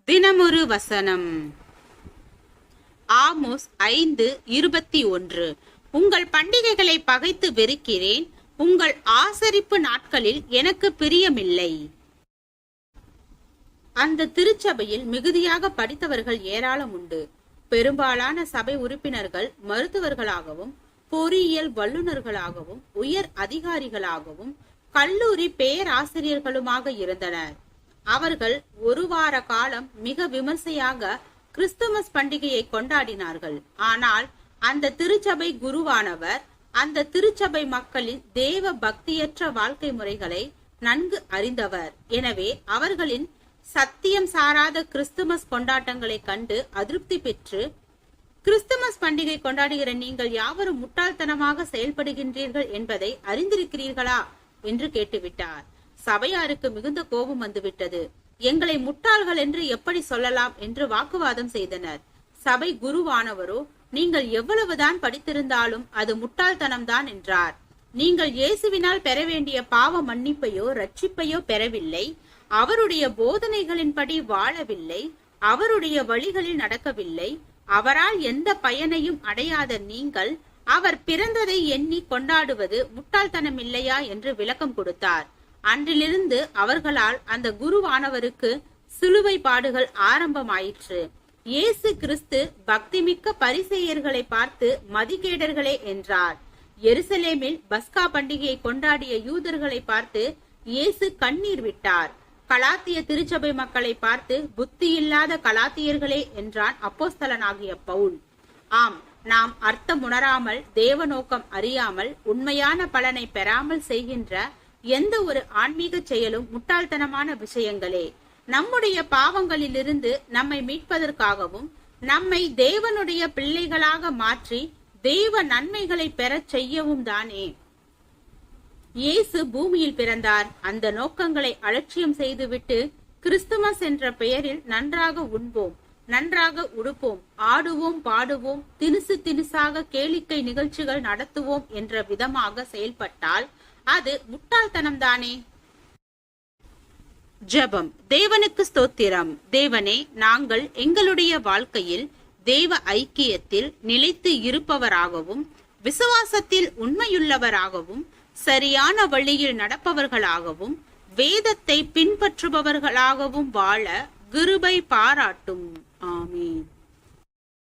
தினமொரு வசனம். ஆமோஸ் 5:21. உங்கள் பண்டிகைகளை பகைத்து வெறுக்கிறேன், உங்கள் ஆசரிப்பு நாட்களில் எனக்கு பிரியமில்லை. அந்த திருச்சபையில் மிகுதியாக படித்தவர்கள் ஏராளம் உண்டு. பெரும்பாலான சபை உறுப்பினர்கள் மருத்துவர்களாகவும் பொறியியல் வல்லுநர்களாகவும் உயர் அதிகாரிகளாகவும் கல்லூரி பேராசிரியர்களுமாக இருந்தனர். அவர்கள் ஒரு வார காலம் மிக விமர்சையாக கிறிஸ்துமஸ் பண்டிகையை கொண்டாடினார்கள். ஆனால் அந்த திருச்சபை குருவானவர் அந்த திருச்சபை மக்களின் தேவ பக்தியற்ற வாழ்க்கை முறைகளை நன்கு அறிந்தவர். எனவே அவர்களின் சத்தியம் சாராத கிறிஸ்துமஸ் கொண்டாட்டங்களை கண்டு அதிருப்தி பெற்று, கிறிஸ்துமஸ் பண்டிகை கொண்டாடுகிற நீங்கள் யாவரும் முட்டாள்தனமாக செயல்படுகின்றீர்கள் என்பதை அறிந்திருக்கிறீர்களா என்று கேட்டுவிட்டார். சபையாருக்கு மிகுந்த கோபம் வந்துவிட்டது. எங்களை முட்டாள்கள் என்று எப்படி சொல்லலாம் என்று வாக்குவாதம் செய்தனர். சபை குருவானவரோ, நீங்கள் எவ்வளவுதான் படித்திருந்தாலும் அது முட்டாள்தனம்தான் என்றார். நீங்கள் இயேசுவினால் பெற வேண்டிய பாவ மன்னிப்பையோ ரட்சிப்பையோ பெறவில்லை, அவருடைய போதனைகளின்படி வாழவில்லை, அவருடைய வழிகளில் நடக்கவில்லை, அவரால் எந்த பயனையும் அடையாத நீங்கள் அவர் பிறந்ததை எண்ணி கொண்டாடுவது முட்டாள்தனம் இல்லையா என்று விளக்கம் கொடுத்தார். அன்றிலிருந்து அவர்களால் அந்த குருவானவருக்கு சிலுவை பாடுகள் ஆரம்பமாயிற்று. இயேசு கிறிஸ்து பக்திமிக்க பரிசேயர்களை பார்த்து மதிகேடர்களே என்றார். எருசலேமில் பஸ்கா பண்டிகையை கொண்டாடிய யூதர்களை பார்த்து இயேசு கண்ணீர் விட்டார். கலாத்திய திருச்சபை மக்களை பார்த்து புத்தியில்லாத கலாத்தியர்களே என்றான் அப்போஸ்தலனாகிய பவுல். ஆம், நாம் அர்த்தம் உணராமல் தேவ நோக்கம் அறியாமல் உண்மையான பலனை பெறாமல் செய்கின்ற எந்த ஒரு ஆன்மீக செயலும் முட்டாள்தனமான விஷயங்களே. நம்முடைய பாவங்களிலிருந்து நம்மை மீட்பதற்காகவும் நம்மை தேவனுடைய பிள்ளைகளாக மாற்றி தெய்வ நன்மைகளை பெற செய்யவும் தானே இயேசு பூமியில் பிறந்தார். அந்த நோக்கங்களை அலட்சியம் செய்துவிட்டு கிறிஸ்துமஸ் என்ற பெயரில் நன்றாக உண்போம், நன்றாக உடுப்போம், ஆடுவோம், பாடுவோம், தினுசு தினுசாக கேளிக்கை நிகழ்ச்சிகள் நடத்துவோம் என்ற விதமாக செயல்பட்டால் அது முட்டாள்தனம் தானே. ஜெபம். தேவனுக்கு ஸ்தோத்திரம். தேவனே, நாங்கள் எங்களுடைய வாழ்க்கையில் தேவ ஐக்கியத்தில் நிலைத்து இருப்பவராகவும் விசுவாசத்தில் உண்மையுள்ளவராகவும் சரியான வழியில் நடப்பவர்களாகவும் வேதத்தை பின்பற்றுபவர்களாகவும் வாழ கிருபை பாராட்டும். ஆமென்.